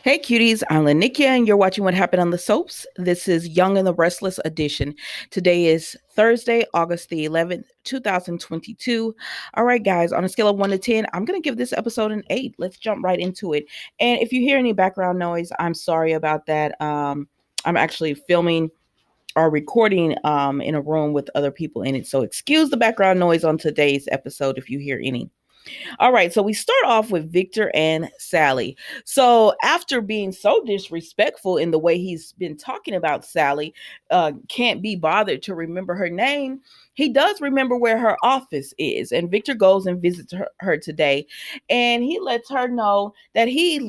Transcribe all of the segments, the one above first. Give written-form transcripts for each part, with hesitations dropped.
Hey cuties, I'm Lanikia and you're watching What Happened on the Soaps. This is Young and the Restless edition. Today is Thursday, August the 11th, 2022. All right, guys, on a scale of 1 to 10, I'm going to give this episode an 8. Let's jump right into it. And if you hear any background noise, I'm sorry about that. I'm actually filming or recording in a room with other people in it. So excuse the background noise on today's episode if you hear any. All right, so we start off with Victor and Sally. So after being so disrespectful in the way he's been talking about Sally, can't be bothered to remember her name. He does remember where her office is, and Victor goes and visits her today, and he lets her know that he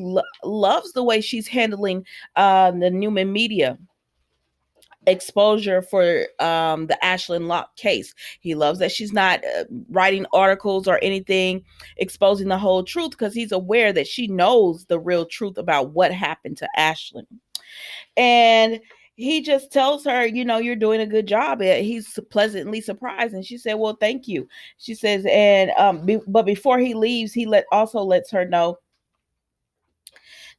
loves the way she's handling the Newman media exposure for the Ashland Locke case. He loves that she's not writing articles or anything exposing the whole truth because he's aware that she knows the real truth about what happened to Ashland. And he just tells her, you're doing a good job. He's pleasantly surprised. And she said, well, thank you. She says, and but before he leaves, he also lets her know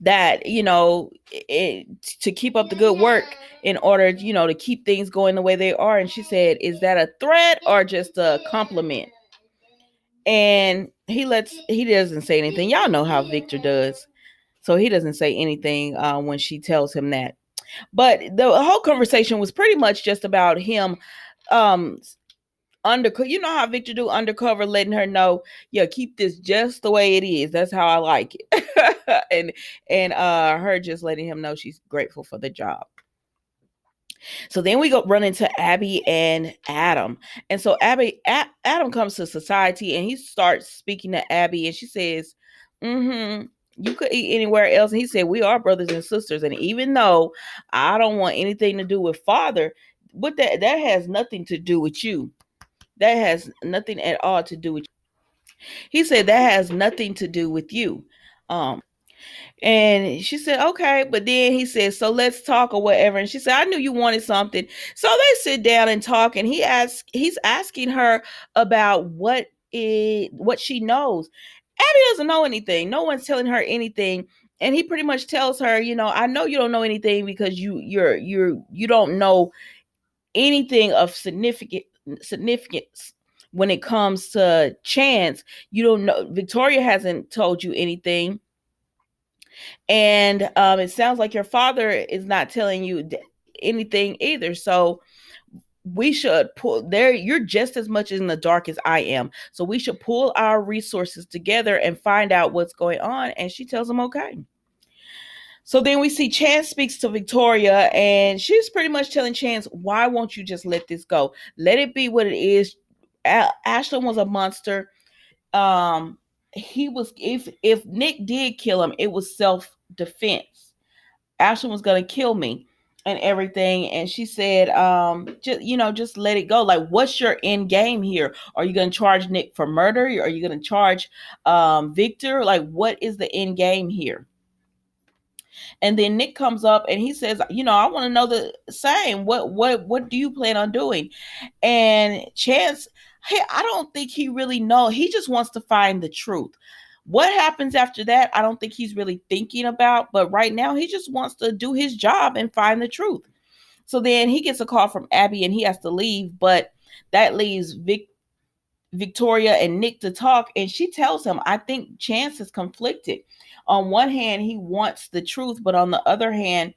that to keep up the good work in order to keep things going the way they are. And she said, is that a threat or just a compliment? And he doesn't say anything. Y'all know how Victor does, so he doesn't say anything when she tells him that. But the whole conversation was pretty much just about him um undercover. You know how Victor do undercover, letting her know, yeah, keep this just the way it is. That's how I like it. and her just letting him know she's grateful for the job. So then we go run into Abby and Adam. And so Adam comes to society and he starts speaking to Abby, and she says, you could eat anywhere else. And he said, we are brothers and sisters. And even though I don't want anything to do with father, but that has nothing to do with you. That has nothing at all to do with you. He said that has nothing to do with you. And she said, okay. But then he said, so let's talk or whatever. And she said, I knew you wanted something. So they sit down and talk. And he's asking her about what she knows. Abby doesn't know anything. No one's telling her anything. And he pretty much tells her, I know you don't know anything because you don't know anything of significance when it comes to Chance. You don't know. Victoria hasn't told you anything. And it sounds like your father is not telling you anything either. So we should pull there. You're just as much in the dark as I am. So we should pull our resources together and find out what's going on. And she tells him, okay. So then we see Chance speaks to Victoria, and she's pretty much telling Chance, why won't you just let this go? Let it be what it is. Ashland was a monster. He was, if Nick did kill him, it was self-defense. Ashland was gonna kill me and everything. And she said, just let it go. Like, what's your end game here? Are you gonna charge Nick for murder? Are you gonna charge Victor? Like, what is the end game here? And then Nick comes up and he says, I want to know the same. What do you plan on doing? And Chance, hey, I don't think he really knows. He just wants to find the truth. What happens after that, I don't think he's really thinking about. But right now, he just wants to do his job and find the truth. So then he gets a call from Abby and he has to leave. But that leaves Victoria and Nick to talk. And she tells him, I think Chance is conflicted. On one hand, he wants the truth. But on the other hand,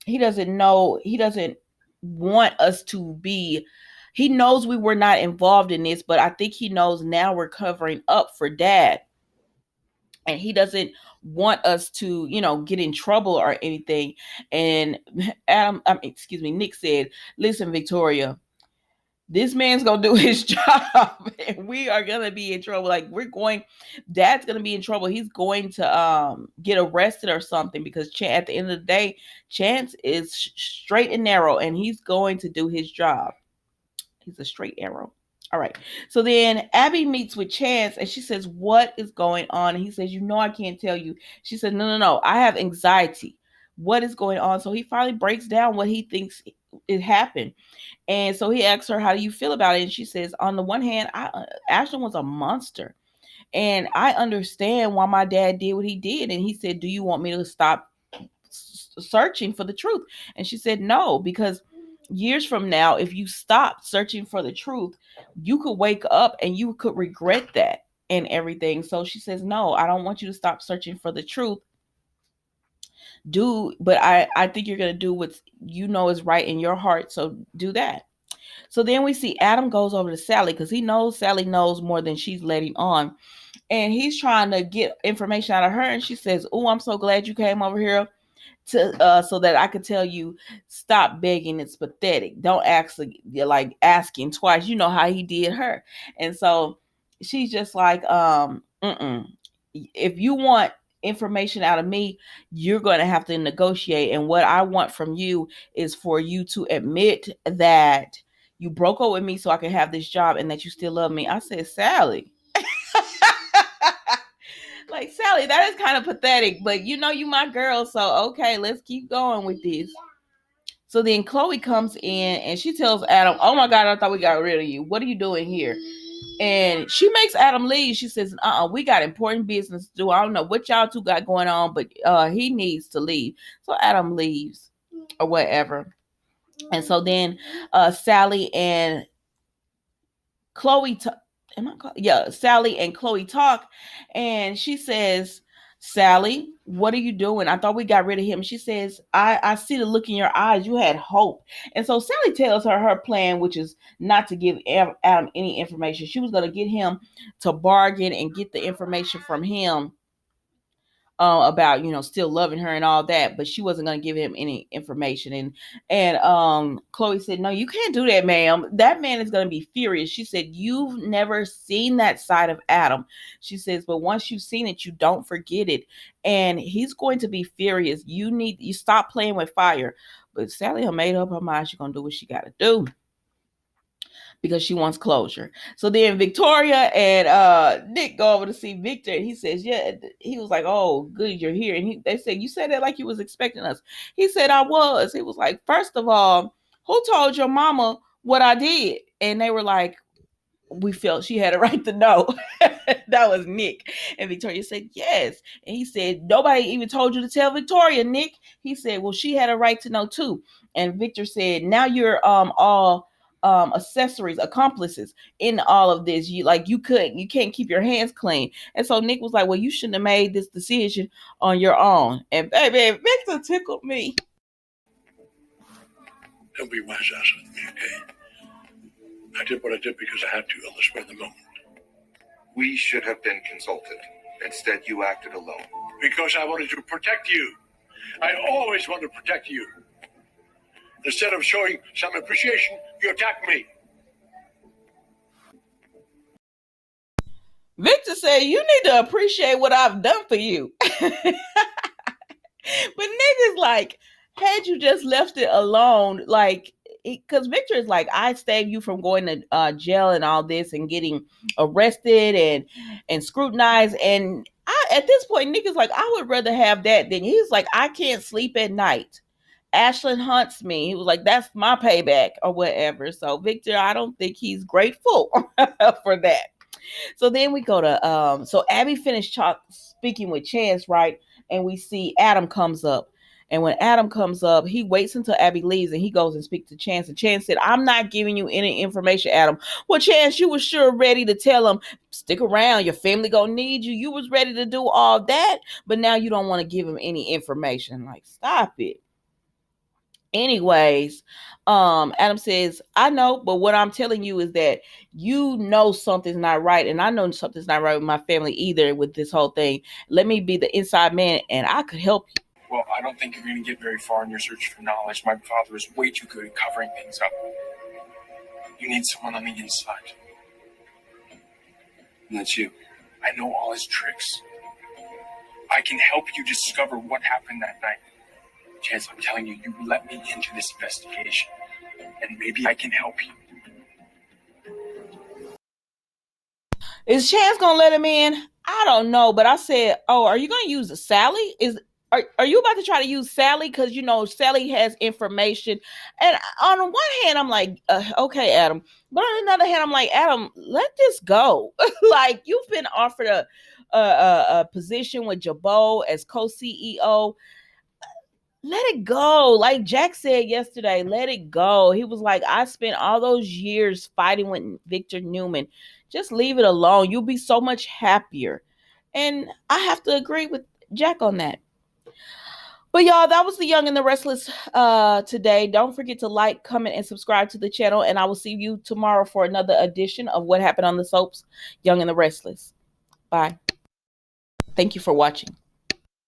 he doesn't want us to be. He knows we were not involved in this, but I think he knows now we're covering up for Dad. And he doesn't want us to, get in trouble or anything. And Nick said, listen, Victoria, this man's gonna do his job and we are gonna be in trouble. Like, Dad's gonna be in trouble. He's going to get arrested or something, because at the end of the day, Chance is straight and narrow and he's going to do his job. He's a straight arrow. All right. So then Abby meets with Chance and she says, what is going on? And he says, I can't tell you. She said, no. I have anxiety. What is going on? So he finally breaks down what he thinks it happened. And so he asks her, how do you feel about it? And she says, on the one hand, Ashland was a monster. And I understand why my dad did what he did. And he said, do you want me to stop searching for the truth. And she said, no, because years from now, if you stop searching for the truth, you could wake up and you could regret that and everything. So she says, no, I don't want you to stop searching for the truth. But I think you're going to do what is right in your heart. So do that. So then we see Adam goes over to Sally because he knows Sally knows more than she's letting on. And he's trying to get information out of her. And she says, oh, I'm so glad you came over here to so that I could tell you, stop begging. It's pathetic. Don't actually like asking twice. You know how he did her. And so she's just like, if you want information out of me, you're going to have to negotiate. And what I want from you is for you to admit that you broke up with me so I can have this job and that you still love me. I said, Sally. Like, Sally, that is kind of pathetic, but you my girl, so okay, let's keep going with this. So then Chloe comes in and she tells Adam, oh my God, I thought we got rid of you. What are you doing here? And she makes Adam leave. She says, we got important business to do. I don't know what y'all two got going on, but he needs to leave. So Adam leaves or whatever. And so then Sally and Chloe Sally and Chloe talk, and she says, Sally, what are you doing? I thought we got rid of him. She says, I see the look in your eyes. You had hope. And so Sally tells her plan, which is not to give Adam any information. She was going to get him to bargain and get the information from him about still loving her and all that, but she wasn't going to give him any information. And Chloe said, no, you can't do that, ma'am. That man is going to be furious. She said, you've never seen that side of Adam. She says, but once you've seen it, you don't forget it, and he's going to be furious. You stop playing with fire. But Sally made up her mind. She's going to do what she got to do because she wants closure. So then Victoria and Nick go over to see Victor, and he says, yeah, he was like, oh, good, you're here. And they said, you said that like you was expecting us. He said, I was. He was like, first of all, who told your mama what I did? And they were like, we felt she had a right to know. That was Nick. And Victoria said, yes. And he said, nobody even told you to tell Victoria, Nick. He said, well, she had a right to know too. And Victor said, now you're all accomplices in all of this. You can't keep your hands clean. And so Nick was like, well, you shouldn't have made this decision on your own. And baby, Victor tickled me. Don't be wise ass with me, okay? I did what I did because I had to on the spur of the moment. We should have been consulted. Instead, you acted alone. Because I wanted to protect you. I always wanted to protect you. Instead of showing some appreciation, you attack me. Victor said, you need to appreciate what I've done for you. But niggas like, had you just left it alone, like, because Victor is like, I saved you from going to jail and all this and getting arrested and scrutinized. And at this point, Nick is like, I would rather have that than he's like, I can't sleep at night. Ashlyn hunts me. He was like, that's my payback or whatever. So Victor, I don't think he's grateful for that. So then we go to so Abby finished speaking with Chance, right? And we see Adam comes up. And when Adam comes up, he waits until Abby leaves and he goes and speaks to Chance. And Chance said, I'm not giving you any information, Adam. Well, Chance, you were sure ready to tell him, stick around, your family gonna need you. You was ready to do all that, but now you don't want to give him any information. Like, stop it. Anyways, Adam says, I know, but what I'm telling you is that you know something's not right, and I know something's not right with my family either with this whole thing. Let me be the inside man, and I could help you. Well, I don't think you're going to get very far in your search for knowledge. My father is way too good at covering things up. You need someone on the inside. And that's you. I know all his tricks. I can help you discover what happened that night. Chance, I'm telling you, you let me into this investigation, and maybe I can help you. Is Chance gonna let him in? I don't know, but I said, oh, are you gonna use Sally? Are you about to try to use Sally? Because, Sally has information. And on one hand, I'm like, okay, Adam. But on another hand, I'm like, Adam, let this go. Like, you've been offered a position with Jabot as co-CEO. let it go. Like Jack said yesterday, let it go. He was like, I spent all those years fighting with Victor Newman. Just leave it alone. You'll be so much happier. And I have to agree with Jack on that. But y'all, that was the Young and the Restless today. Don't forget to like, comment, and subscribe to the channel. And I will see you tomorrow for another edition of What Happened on the Soaps, Young and the Restless. Bye. Thank you for watching.